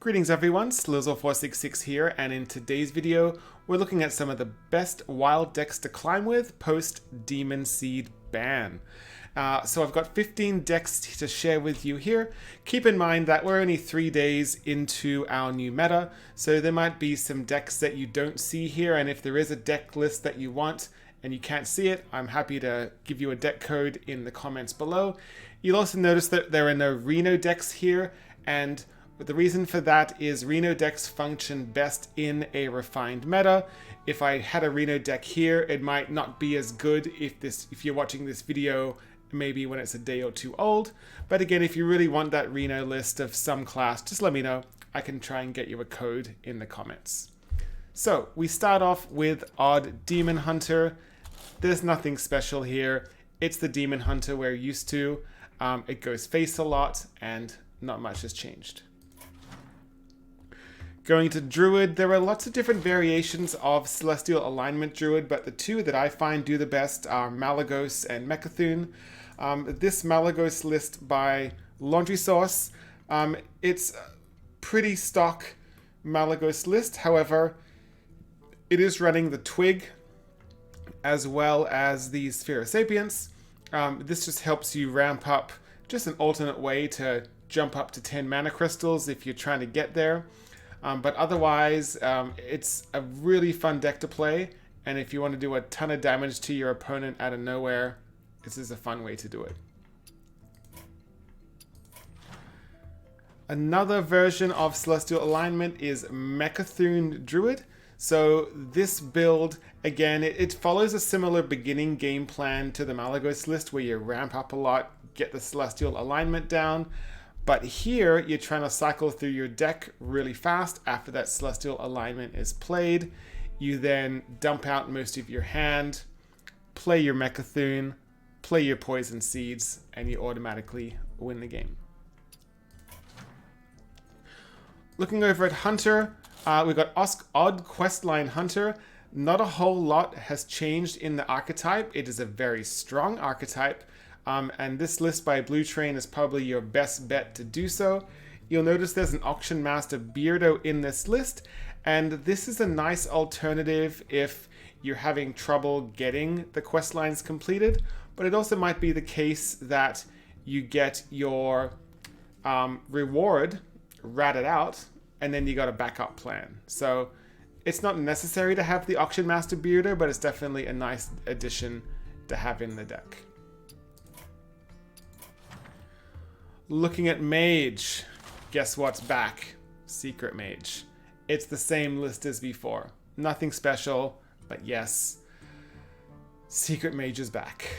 Greetings everyone, Slizzle466 here, and in today's video we're looking at some of the best wild decks to climb with post Demon Seed ban. So I've got 15 decks to share with you here. Keep in mind that we're only 3 days into our new meta, so there might be some decks that you don't see here, and if there is a deck list that you want and you can't see it, I'm happy to give you a deck code in the comments below. You'll also notice that there are no Reno Decks here, and the reason for that is Reno Decks function best in a refined meta. If I had a Reno deck here, it might not be as good if you're watching this video maybe when it's a day or two old. But again, if you really want that Reno list of some class, just let me know. I can try and get you a code in the comments. So we start off with Odd Demon Hunter. There's nothing special here. It's the Demon Hunter we're used to. It goes face a lot and not much has changed. Going to Druid, there are lots of different variations of Celestial Alignment Druid, but the two that I find do the best are Malygos and Mechathune. This Malygos list by Laundry Source, it's a pretty stock Malygos list. However, it is running the Twig as well as the Sphere of Sapience. This just helps you ramp up just an alternate way to jump up to 10 mana crystals if you're trying to get there. But otherwise, it's a really fun deck to play, and if you want to do a ton of damage to your opponent out of nowhere, this is a fun way to do it. Another version of Celestial Alignment is Mechathune Druid. So this build, again, it follows a similar beginning game plan to the Malygos list where you ramp up a lot, get the Celestial Alignment down. But here, you're trying to cycle through your deck really fast after that Celestial Alignment is played. You then dump out most of your hand, play your Mechathune, play your Poison Seeds, and you automatically win the game. Looking over at Hunter, we've got Odd Questline Hunter. Not a whole lot has changed in the archetype. It is a very strong archetype. And this list by Blue Train is probably your best bet to do so. You'll notice there's an Auction Master Beardo in this list, and this is a nice alternative if you're having trouble getting the quest lines completed, but it also might be the case that you get your reward ratted out, and then you got a backup plan. So it's not necessary to have the Auction Master Beardo, but it's definitely a nice addition to have in the deck. Looking at Mage, guess what's back? Secret Mage. It's the same list as before. Nothing special, but yes, Secret Mage is back.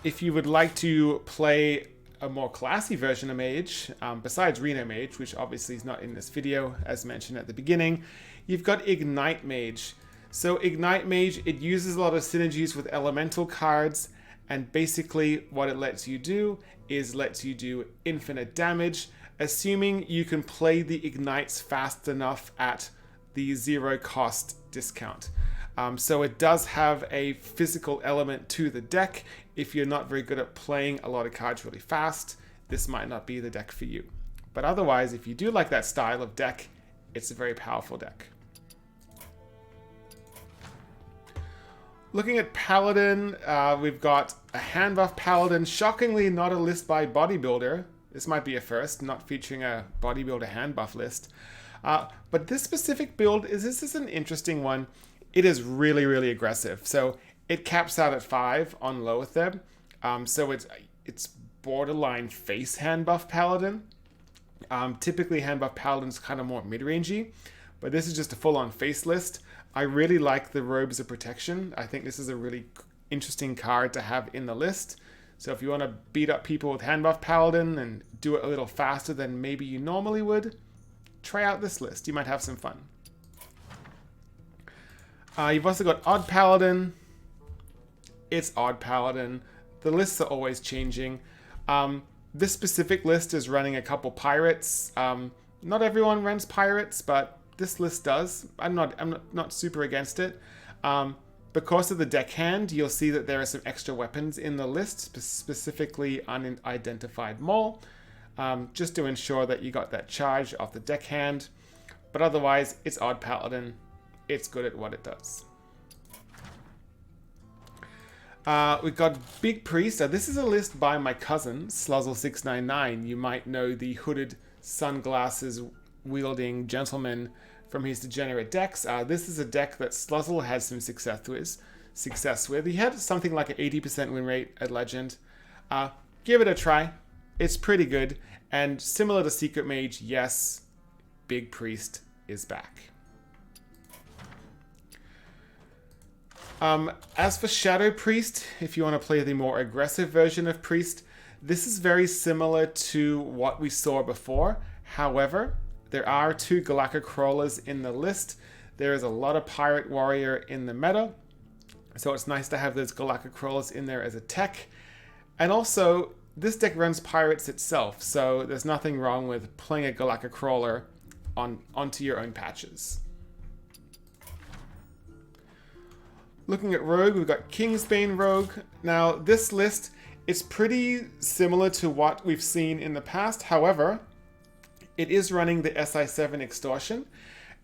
If you would like to play a more classy version of Mage, besides Reno Mage, which obviously is not in this video, as mentioned at the beginning, you've got Ignite Mage. So Ignite Mage, it uses a lot of synergies with elemental cards, and basically what it lets you do is lets you do infinite damage, assuming you can play the ignites fast enough at the 0 cost discount. So it does have a physical element to the deck. If you're not very good at playing a lot of cards really fast, this might not be the deck for you. But otherwise, if you do like that style of deck, it's a very powerful deck. Looking at Paladin, we've got a Handbuff Paladin. Shockingly, not a list by Bodybuilder. This might be a first, not featuring a Bodybuilder handbuff list. But this specific build, this is an interesting one. It is really, really aggressive. So it caps out at 5 on Loatheb. So it's borderline face Handbuff Paladin. Typically, Handbuff Paladin's kind of more mid-rangey, but this is just a full-on face list. I really like the Robes of Protection. I think this is a really interesting card to have in the list. So if you want to beat up people with Handbuff Paladin and do it a little faster than maybe you normally would, try out this list. You might have some fun. You've also got Odd Paladin. It's Odd Paladin. The lists are always changing. This specific list is running a couple pirates. Not everyone runs pirates, but this list does. I'm not super against it. Because of the deckhand, you'll see that there are some extra weapons in the list, specifically unidentified mole. just to ensure that you got that charge off the deckhand. But otherwise, it's Odd Paladin. It's good at what it does. We've got Big Priest. This is a list by my cousin, Sluzzle699. You might know the hooded sunglasses wielding gentleman from his Degenerate decks. This is a deck that Sluzzle has some success with. He had something like an 80% win rate at Legend. Give it a try. It's pretty good. And similar to Secret Mage, yes, Big Priest is back. As for Shadow Priest, if you want to play the more aggressive version of Priest, this is very similar to what we saw before. However, there are 2 Galactic Crawlers in the list. There is a lot of Pirate Warrior in the meta, so it's nice to have those Galactic Crawlers in there as a tech. And also, this deck runs Pirates itself, so there's nothing wrong with playing a Galactic Crawler onto your own patches. Looking at Rogue, we've got Kingsbane Rogue. Now, this list is pretty similar to what we've seen in the past. However, it is running the SI7 Extortion,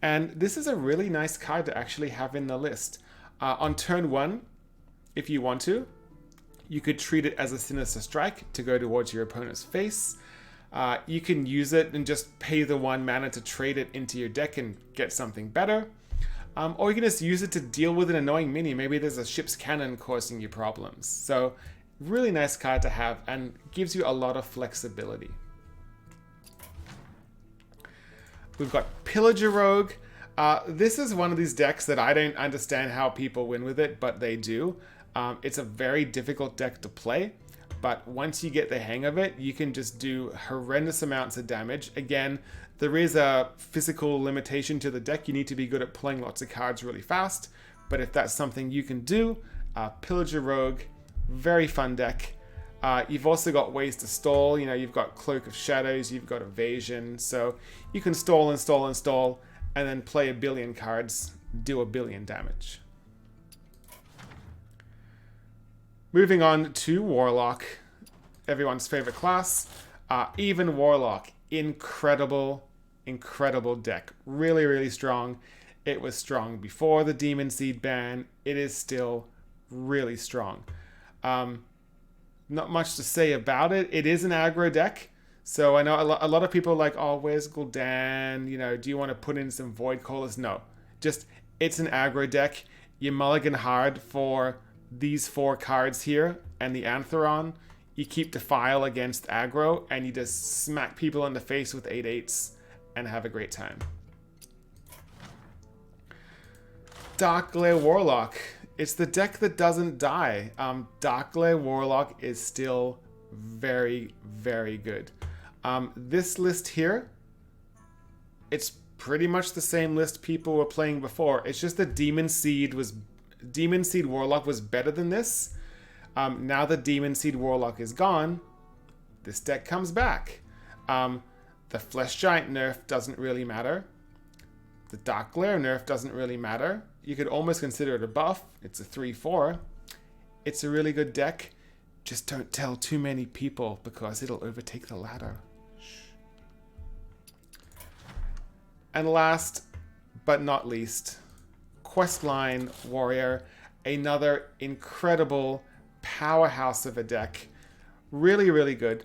and this is a really nice card to actually have in the list. On turn 1, if you want to, you could treat it as a Sinister Strike to go towards your opponent's face. You can use it and just pay the 1 mana to trade it into your deck and get something better. Or you can just use it to deal with an annoying mini. Maybe there's a ship's cannon causing you problems. So, really nice card to have and gives you a lot of flexibility. We've got Pillager Rogue. This is one of these decks that I don't understand how people win with it, but they do. It's a very difficult deck to play, but once you get the hang of it, you can just do horrendous amounts of damage. Again, there is a physical limitation to the deck. You need to be good at playing lots of cards really fast, but if that's something you can do, Pillager Rogue, very fun deck. You've also got ways to stall. You know, you've got Cloak of Shadows, you've got Evasion, so you can stall and stall and stall, and then play 1 billion cards, do 1 billion damage. Moving on to Warlock, everyone's favorite class. Even Warlock, incredible deck. Really, really strong. It was strong before the Demon Seed ban. It is still really strong. Not much to say about it. It is an aggro deck. So I know a lot of people are like, oh, where's Gul'dan? You know, do you want to put in some Void Callers? No. Just, it's an aggro deck. You mulligan hard for these 4 cards here and the Antheron. You keep Defile against aggro and you just smack people in the face with 8/8s and have a great time. Darkglare Warlock. It's the deck that doesn't die. Darkglare Warlock is still very, very good. This list here, it's pretty much the same list people were playing before. It's just that Demon Seed Warlock was better than this. Now that Demon Seed Warlock is gone, this deck comes back. The Flesh Giant nerf doesn't really matter. The Darkglare nerf doesn't really matter. You could almost consider it a buff. It's a 3/4. It's a really good deck. Just don't tell too many people because it'll overtake the ladder. And last but not least, Questline Warrior, another incredible powerhouse of a deck. Really, really good.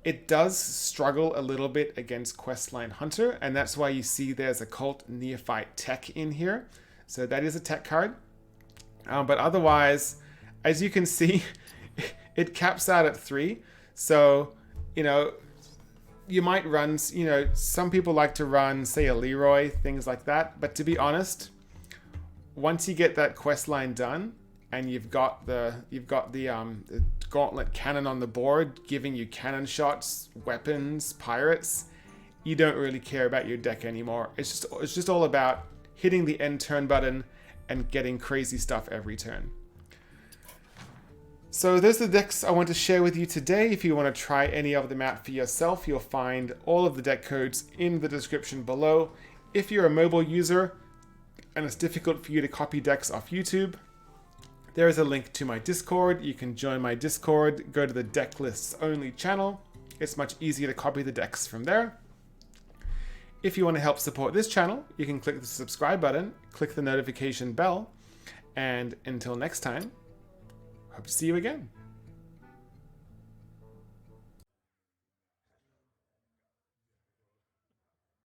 It does struggle a little bit against Questline Hunter, and that's why you see there's a Cult Neophyte tech in here. So that is a tech card. But otherwise, as you can see, it caps out at 3. So, you know, you might run, you know, some people like to run, say, a Leroy, things like that. But to be honest, once you get that quest line done, and you've got the gauntlet cannon on the board, giving you cannon shots, weapons, pirates, you don't really care about your deck anymore. It's just all about hitting the end turn button and getting crazy stuff every turn. So those are the decks I want to share with you today. If you want to try any of them out for yourself, you'll find all of the deck codes in the description below. If you're a mobile user and it's difficult for you to copy decks off YouTube, there is a link to my Discord. You can join my Discord, go to the Deck Lists Only channel, It's much easier to copy the decks from there. If you want to help support this channel, you can click the subscribe button, click the notification bell, and until next time, hope to see you again.